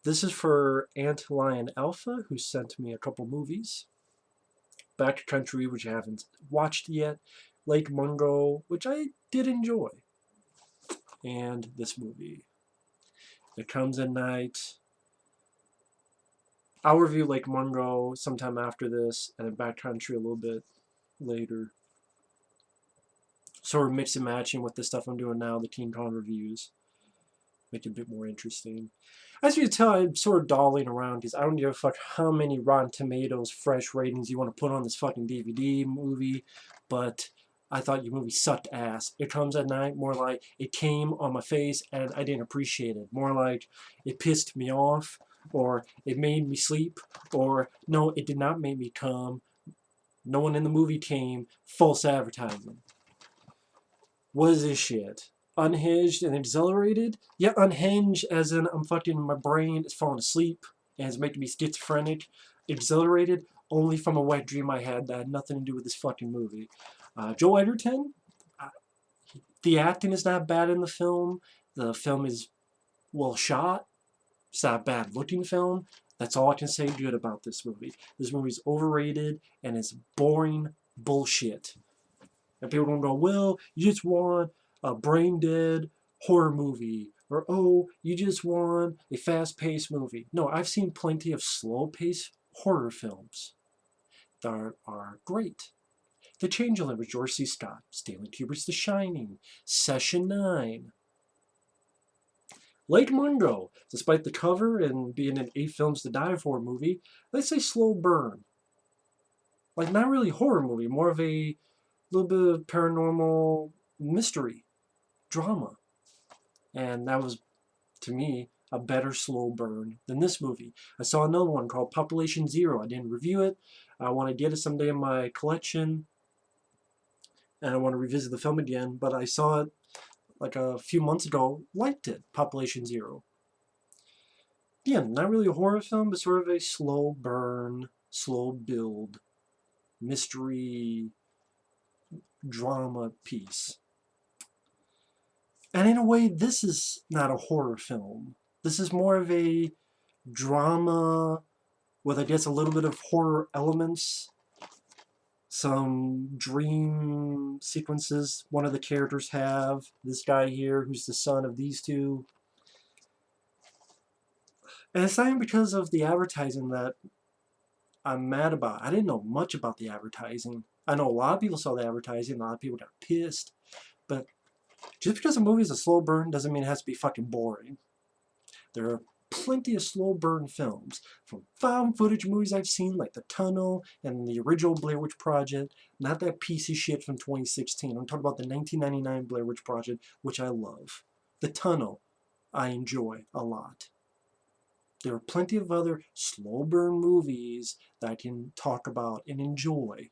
This is for Antlion Alpha, who sent me a couple movies. Back to Country, which I haven't watched yet. Lake Mungo, which I did enjoy. And this movie. It comes at night. I'll review Lake Mungo sometime after this, and then Back Country a little bit later. Sort of mix and matching with the stuff I'm doing now, the Teen Con reviews. Make it a bit more interesting. As you can tell, I'm sort of dolling around because I don't give a fuck how many Rotten Tomatoes fresh ratings you want to put on this fucking DVD movie, but I thought your movie sucked ass. It Comes at Night, more like it came on my face and I didn't appreciate it. More like it pissed me off, or it made me sleep, or no, it did not make me come. No one in the movie came. False advertising. What is this shit? Unhinged and exhilarated? Yeah, unhinged as in I'm fucking, my brain is falling asleep and it's making me schizophrenic. Exhilarated only from a wet dream I had that had nothing to do with this fucking movie. Joe Edgerton, the acting is not bad in the film. The film is well shot. It's not a bad looking film. That's all I can say good about this movie. This movie is overrated and it's boring bullshit. And people don't go, well, you just want a brain dead horror movie. Or, oh, you just want a fast paced movie. No, I've seen plenty of slow paced horror films that are great. The Changeling with George C. Scott, Stanley Kubrick's The Shining, Session 9. Lake Mungo, despite the cover and being an 8 films to die for movie, they say slow burn. Like, not really horror movie, more of a little bit of paranormal mystery, drama. And that was, to me, a better slow burn than this movie. I saw another one called Population Zero. I didn't review it. I want to get it someday in my collection. And I want to revisit the film again. But I saw it like a few months ago. Liked it, Population Zero. Again, not really a horror film, but sort of a slow burn, slow build, mystery, drama piece. And in a way, this is not a horror film. This is more of a drama with, I guess, a little bit of horror elements. Some dream sequences one of the characters have. This guy here, who's the son of these two. And it's not even because of the advertising that I'm mad about. I didn't know much about the advertising. I know a lot of people saw the advertising, a lot of people got pissed. But just because a movie is a slow burn doesn't mean it has to be fucking boring. There are plenty of slow burn films, from found footage movies I've seen, like The Tunnel and the original Blair Witch Project, not that piece of shit from 2016. I'm talking about the 1999 Blair Witch Project, which I love. The Tunnel, I enjoy a lot. There are plenty of other slow burn movies that I can talk about and enjoy.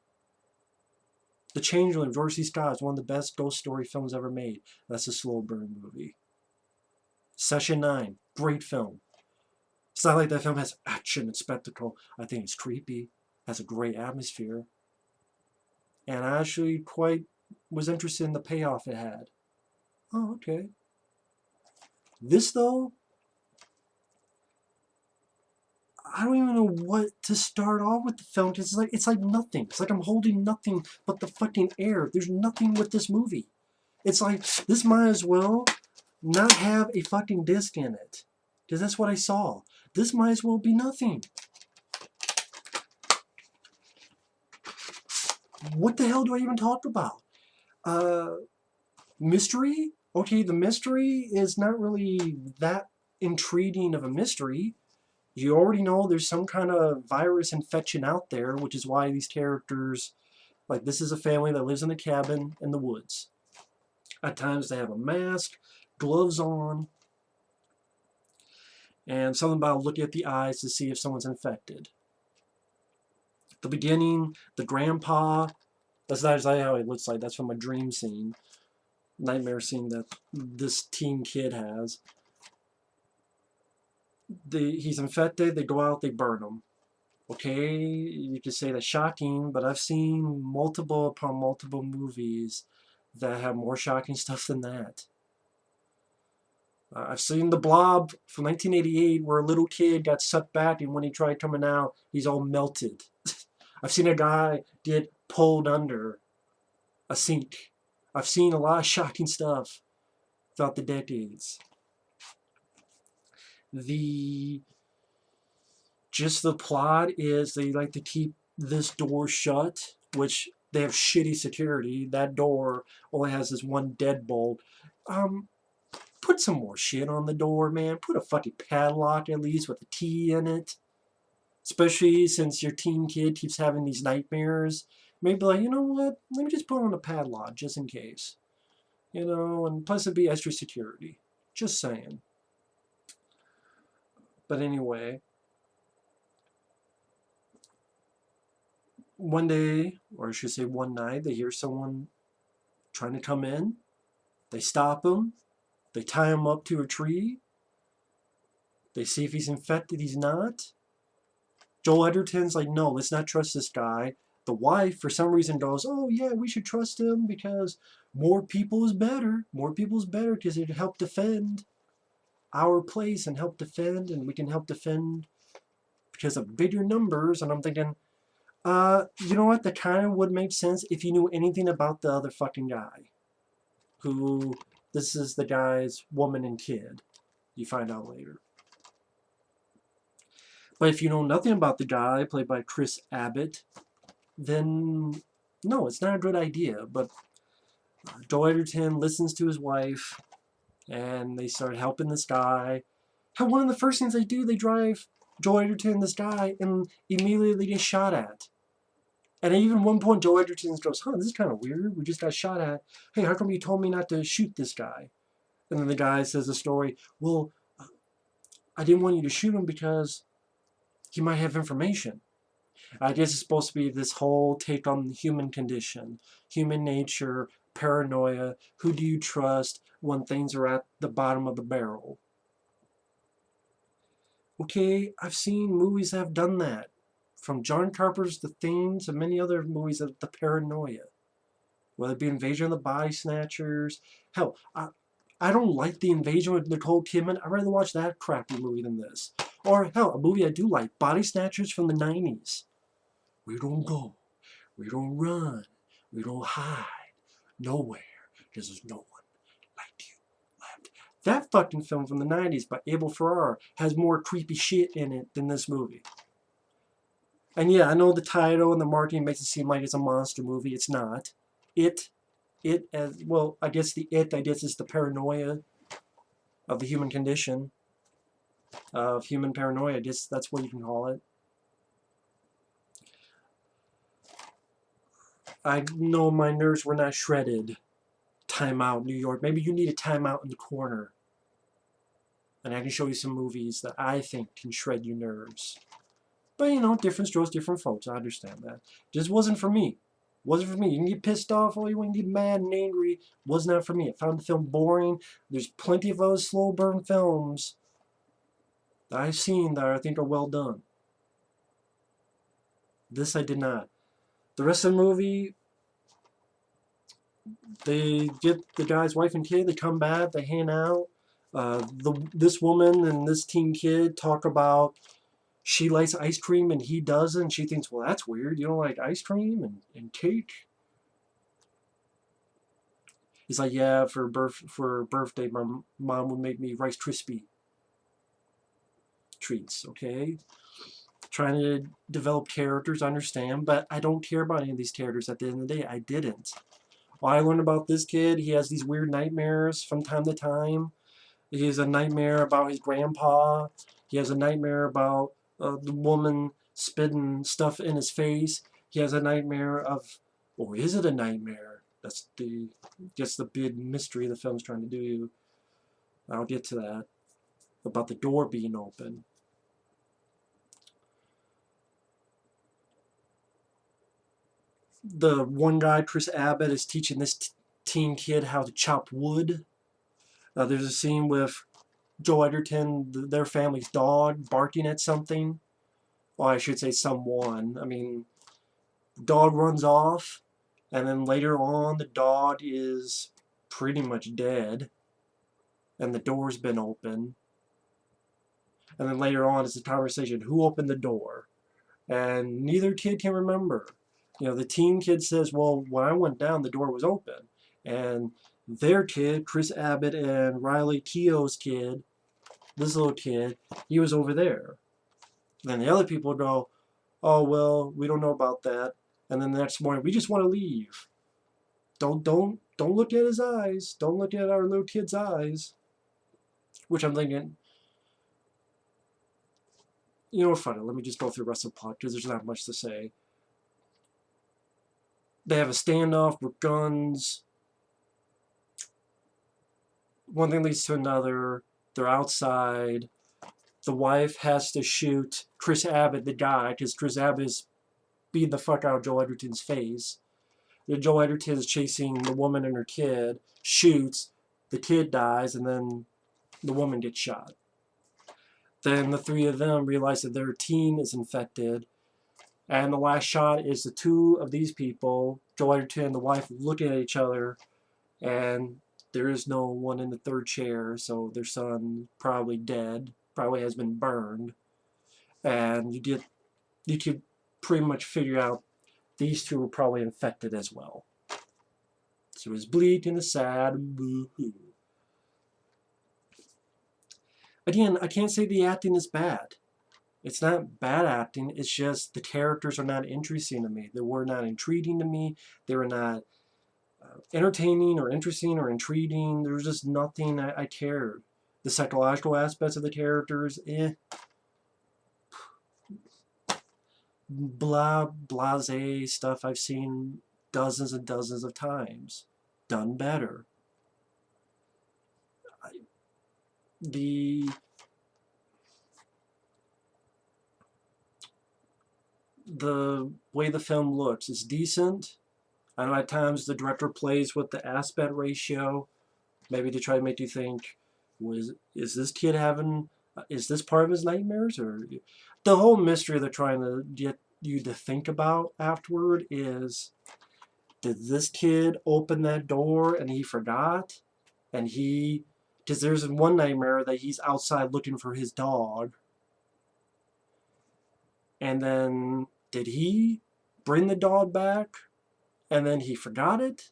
The Changeling of George C. Scott is one of the best ghost story films ever made. That's a slow burn movie. Session 9, great film. It's not like that film has action and spectacle. I think it's creepy, has a great atmosphere. And I actually quite was interested in the payoff it had. Oh, okay. This, though, I don't even know what to start off with the film. It's like nothing. It's like I'm holding nothing but the fucking air. There's nothing with this movie. It's like, this might as well not have a fucking disc in it. Because that's what I saw. This might as well be nothing. What the hell do I even talk about? Mystery? Okay, the mystery is not really that intriguing of a mystery. You already know there's some kind of virus infection out there, which is why these characters, like, this is a family that lives in a cabin in the woods. At times they have a mask, gloves on, and something about looking at the eyes to see if someone's infected. At the beginning, the grandpa, that's not exactly how he looks like. That's from a dream scene, nightmare scene that this teen kid has. He's infected, they go out, they burn him. Okay, you could say that's shocking, but I've seen multiple upon multiple movies that have more shocking stuff than that. I've seen The Blob from 1988 where a little kid got sucked back and when he tried coming out, he's all melted. I've seen a guy get pulled under a sink. I've seen a lot of shocking stuff throughout the decades. The Just the plot is they like to keep this door shut, which they have shitty security. That door only has this one deadbolt. Put some more shit on the door, man. Put a fucking padlock at least with a key in it. Especially since your teen kid keeps having these nightmares. Maybe like, you know what? Let me just put on a padlock just in case. You know, and plus it'd be extra security. Just saying. But anyway, one day, or I should say one night, they hear someone trying to come in. They stop him. They tie him up to a tree. They see if he's infected. He's not. Joel Edgerton's like, no, let's not trust this guy. The wife, for some reason, goes, oh, yeah, we should trust him because more people is better. More people is better because it'd help defend our place and help defend, and we can help defend because of bigger numbers. And I'm thinking, you know what? That kind of would make sense if you knew anything about the other fucking guy. Who, this is the guy's woman and kid. You find out later. But if you know nothing about the guy, played by Chris Abbott, then no, it's not a good idea. But Joel Edgerton listens to his wife, and they start helping this guy. How one of the first things they do, they drive Joel Edgerton, this guy, and immediately they get shot at. And at even one point, Joel Edgerton goes, this is kind of weird. We just got shot at. Hey, how come you told me not to shoot this guy? And then the guy says the story, well, I didn't want you to shoot him because he might have information. I guess it's supposed to be this whole take on the human condition, human nature, paranoia, who do you trust when things are at the bottom of the barrel. Okay, I've seen movies that have done that. From John Carpenter's The Thing to many other movies of the paranoia. Whether it be Invasion of the Body Snatchers. Hell, I don't like The Invasion with Nicole Kidman. I'd rather watch that crappy movie than this. Or, hell, a movie I do like, Body Snatchers from the 90s. We don't go. We don't run. We don't hide. Nowhere. Because there's no one like you left. That fucking film from the 90s by Abel Ferrara has more creepy shit in it than this movie. And yeah, I know the title and the marketing makes it seem like it's a monster movie. It's not. It as, well, I guess is the paranoia of the human condition. Of human paranoia. I guess that's what you can call it. I know my nerves were not shredded. Time Out, New York. Maybe you need a timeout in the corner. And I can show you some movies that I think can shred your nerves. But, you know, different strokes, different folks. I understand that. Just wasn't for me. Wasn't for me. You can get pissed off all you want, you can get mad and angry. Was not for me. I found the film boring. There's plenty of those slow burn films that I've seen that I think are well done. This I did not. The rest of the movie, they get the guy's wife and kid, they come back, they hang out. This woman and this teen kid talk about she likes ice cream and he doesn't. She thinks, well, that's weird. You don't like ice cream and cake? He's like, yeah, for birthday, my mom would make me Rice Krispie treats, okay? Trying to develop characters, I understand, but I don't care about any of these characters at the end of the day. I didn't. Well, I learned about this kid. He has these weird nightmares from time to time. He has a nightmare about his grandpa. He has a nightmare about the woman spitting stuff in his face. He has a nightmare of, or is it a nightmare? That's the big mystery the film's trying to do. I'll get to that. About the door being open. The one guy, Chris Abbott, is teaching this teen kid how to chop wood. There's a scene with Joel Edgerton, their family's dog, barking at something. Well, I should say someone. I mean, the dog runs off, and then later on, the dog is pretty much dead. and the door's been open. And then later on, it's a conversation, who opened the door? And neither kid can remember. You know, the teen kid says, well, when I went down, the door was open. And their kid, Chris Abbott and Riley Keough's kid, this little kid, he was over there. And then the other people go, oh, well, we don't know about that. And then the next morning, we just want to leave. Don't look at his eyes. Don't look at our little kid's eyes. Which I'm thinking, you know, funny. Let me just go through the rest of the plot because there's not much to say. They have a standoff with guns. One thing leads to another. They're outside. The wife has to shoot Chris Abbott, the guy, because Chris Abbott is beating the fuck out of Joel Edgerton's face. Joel Edgerton is chasing the woman and her kid, shoots, the kid dies, and then the woman gets shot. Then the three of them realize that their teen is infected, and the last shot is the two of these people, Joel Edgerton and the wife, looking at each other, and there is no one in the third chair, so their son probably dead, probably has been burned, and you could pretty much figure out these two were probably infected as well. So it's bleak and it's sad. Boo-hoo. Again, I can't say the acting is bad. It's not bad acting. It's just the characters are not interesting to me. They were not intriguing to me. They were not entertaining or interesting or intriguing. There was just nothing I cared. The psychological aspects of the characters, blah, blase stuff I've seen dozens and dozens of times. Done better. The way the film looks is decent. I know at times the director plays with the aspect ratio, maybe to try to make you think, is this kid having, is this part of his nightmares? Or the whole mystery they're trying to get you to think about afterward is, did this kid open that door and he forgot? And because there's one nightmare that he's outside looking for his dog. And then, did he bring the dog back? And then he forgot it?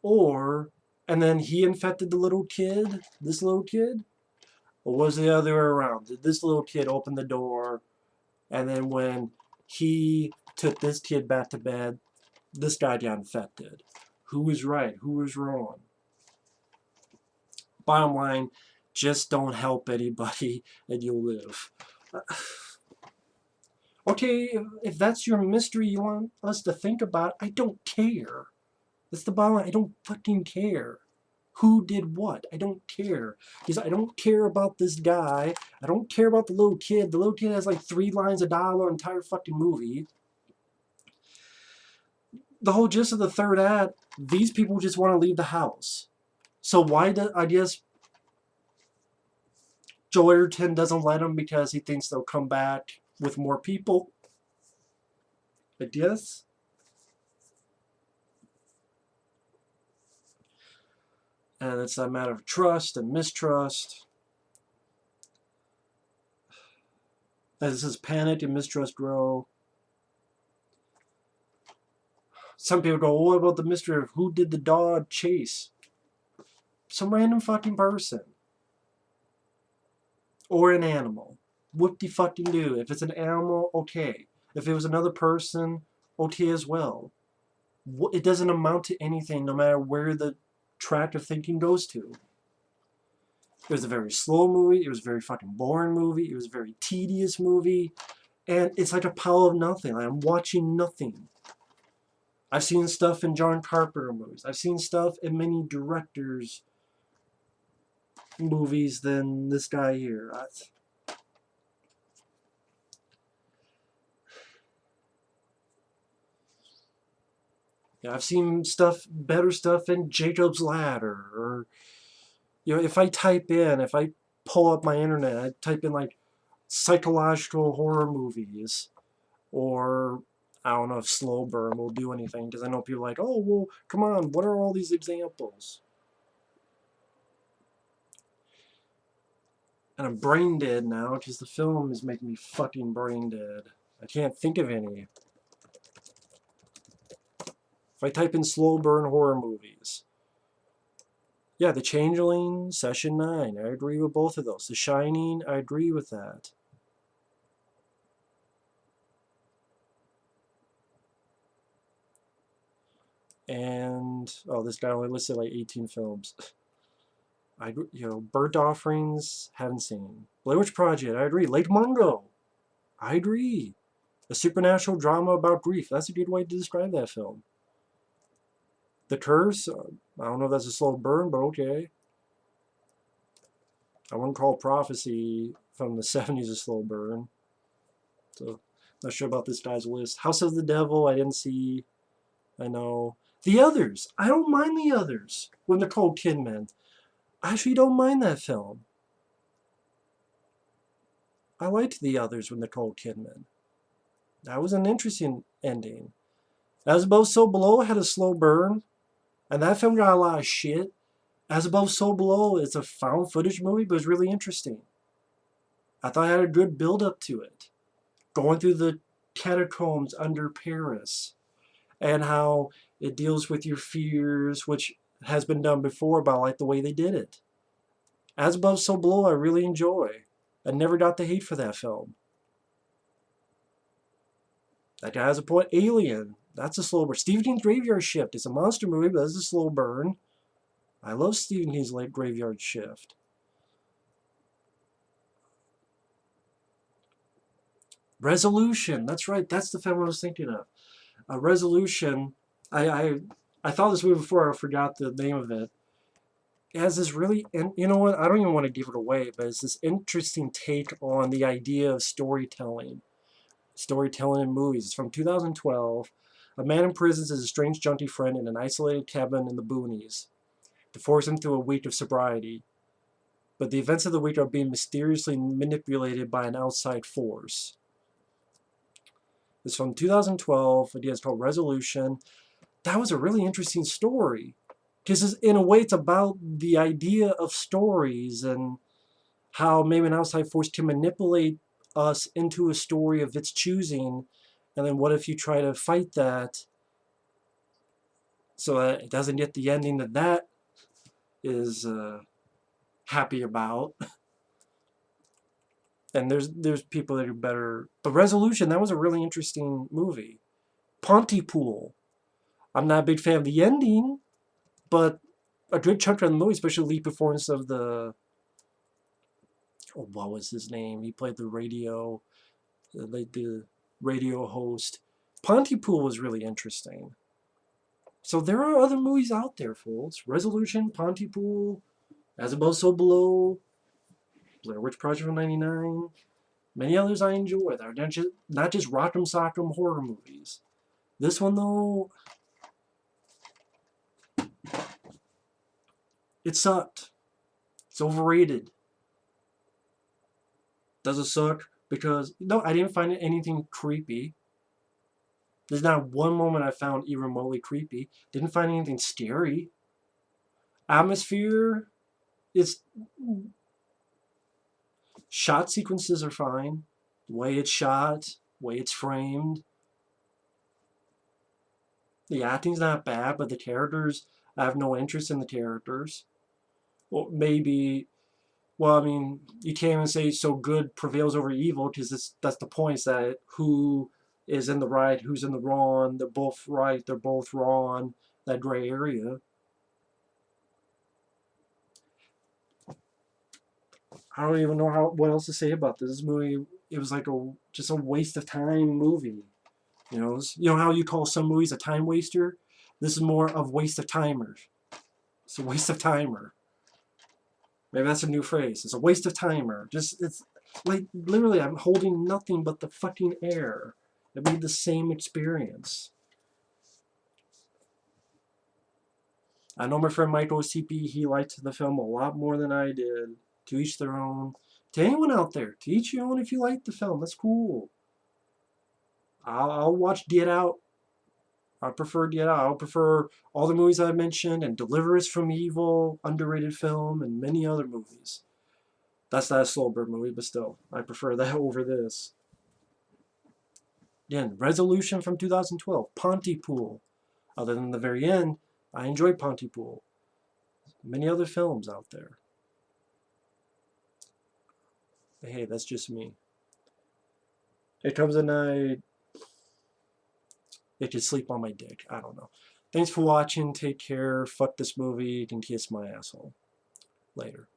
Or, and then he infected the little kid, this little kid? Or was it the other way around? Did this little kid open the door, and then when he took this kid back to bed, this guy got infected? Who was right? Who was wrong? Bottom line, just don't help anybody and you'll live. Okay, if that's your mystery you want us to think about, I don't care. That's the bottom line. I don't fucking care. Who did what? I don't care. Because I don't care about this guy. I don't care about the little kid. The little kid has like 3 lines of dialogue in the entire fucking movie. The whole gist of the third act, these people just want to leave the house. So why do, I guess Joel Edgerton doesn't let them because he thinks they'll come back with more people? I guess. And it's a matter of trust and mistrust. As his panic and mistrust grow. Some people go, what about the mystery of who did the dog chase? Some random fucking person. Or an animal. Whoop-de-fucking-do. If it's an animal, okay. If it was another person, okay as well. It doesn't amount to anything no matter where the track of thinking goes to. It was a very slow movie. It was a very fucking boring movie. It was a very tedious movie. And it's like a pile of nothing. I'm watching nothing. I've seen stuff in John Carpenter movies. I've seen stuff in many directors' movies than this guy here. Yeah, I've seen stuff, better stuff in Jacob's Ladder, or if I pull up my internet, I type in like psychological horror movies, or I don't know if slow burn will do anything, because I know people are like, oh, well, come on, what are all these examples? And I'm brain dead now, because the film is making me fucking brain dead. I can't think of any. If I type in slow burn horror movies. Yeah, The Changeling, Session 9. I agree with both of those. The Shining, I agree with that. And, oh, this guy only listed like 18 films. Burnt Offerings, haven't seen. Blair Witch Project, I agree. Lake Mungo, I agree. A supernatural drama about grief. That's a good way to describe that film. The Curse, I don't know if that's a slow burn, but okay. I wouldn't call Prophecy from the 70s a slow burn. So, not sure about this guy's list. House of the Devil, I didn't see. I know. The Others, I don't mind The Others with Nicole Kidman. I actually don't mind that film. I liked The Others with Nicole Kidman. That was an interesting ending. As Above, So Below had a slow burn, and that film got a lot of shit. As Above, So Below, it's a found footage movie, but it's really interesting. I thought it had a good build up to it. Going through the catacombs under Paris, and how it deals with your fears, which has been done before, but I like the way they did it. As Above, So Below, I really enjoy. I never got the hate for that film. That guy has a point. Alien, that's a slow burn. Stephen King's Graveyard Shift, it's a monster movie, but it's a slow burn. I love Stephen King's Graveyard Shift. Resolution, that's right, that's the film I was thinking of. Resolution, I thought this movie before, I forgot the name of it. It has this really, you know what, I don't even want to give it away, but it's this interesting take on the idea of storytelling. Storytelling in movies. It's from 2012. A man imprisons his estranged junkie friend in an isolated cabin in the boonies to force him through a week of sobriety. But the events of the week are being mysteriously manipulated by an outside force. It's from 2012. It's called Resolution. That was a really interesting story. Because in a way, it's about the idea of stories and how maybe an outside force can manipulate us into a story of its choosing. And then what if you try to fight that so that it doesn't get the ending that is happy about? And there's people that are better. But Resolution, that was a really interesting movie. Pontypool, I'm not a big fan of the ending, but a good chunk of the movie, especially the lead performance of the, oh, what was his name? He played the radio host. Pontypool was really interesting. So there are other movies out there, folks. Resolution, Pontypool, As Above, So Below, Blair Witch Project from '99. Many others I enjoy. They're not just rock'em sock'em horror movies. This one, though, it sucked. It's overrated. Does it suck? Because, no, I didn't find anything creepy. There's not one moment I found even remotely creepy. Didn't find anything scary. Atmosphere, it's... Shot sequences are fine. The way it's shot, the way it's framed. The acting's not bad, but the characters, I have no interest in the characters. Well, maybe... Well, I mean, you can't even say so good prevails over evil, because that's the point, is that who is in the right, who's in the wrong, they're both right, they're both wrong, that gray area. I don't even know what else to say about this. This movie, it was like just a waste of time movie. You know how you call some movies a time waster? This is more of waste of timers. It's a waste of timer. Maybe that's a new phrase. It's a waste of timer. It's like, literally, I'm holding nothing but the fucking air. It'd be the same experience. I know my friend Michael CP, he liked the film a lot more than I did. To each their own. To anyone out there, to each your own if you like the film. That's cool. I'll watch Get Out. I prefer Get Out. I prefer all the movies I mentioned and Deliver Us from Evil, underrated film, and many other movies. That's not a slow burn movie, but still, I prefer that over this. Again, Resolution from 2012, Pontypool. Other than the very end, I enjoyed Pontypool. Many other films out there. Hey, that's just me. It comes a night. They could sleep on my dick. I don't know. Thanks for watching. Take care. Fuck this movie. You can kiss my asshole. Later.